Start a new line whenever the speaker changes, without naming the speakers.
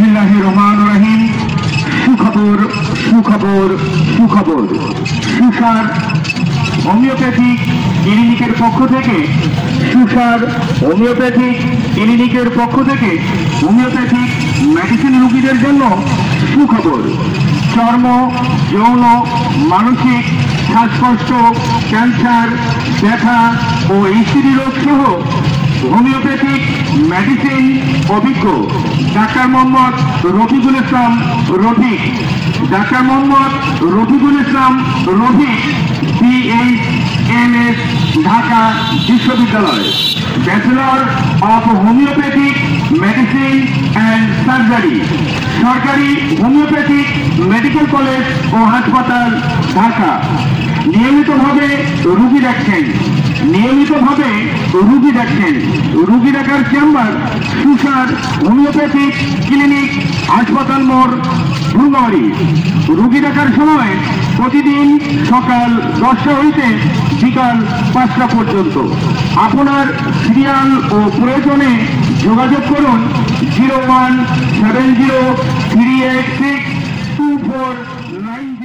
বিসমিল্লাহির রহমানির রহিম। সুখবর সুখবর সুখবর। সুসার হোমিওপ্যাথিক ক্লিনিকের পক্ষ থেকে হোমিওপ্যাথিক মেডিসিন রোগীদের জন্য সুখবর। চর্ম, যৌন, মানসিক, শ্বাসকষ্ট, ক্যান্সার, ব্যথা ও ইসিডি রোগ সহ হোমিওপ্যাথিক মেডিসিন অভিজ্ঞ ডাক্তার মোহাম্মদ রফিকুল ইসলাম রফিক, BHMS, ঢাকা বিশ্ববিদ্যালয়, bachelor of homeopathic medicine and surgery, সরকারি হোমিওপ্যাথিক মেডিকেল কলেজ ও হাসপাতাল, ঢাকা। নিয়মিতভাবে রুগী দেখেন। রুগী দেখার চেম্বার সুসার হোমিওপ্যাথিক ক্লিনিক, হাসপাতাল মোড়, ফুলবাড়ি। রুগী দেখার সময় প্রতিদিন সকাল 10টা হইতে বিকাল 5টা পর্যন্ত। আপনার সিরিয়াল ও প্রয়োজনে যোগাযোগ করুন 0170386249।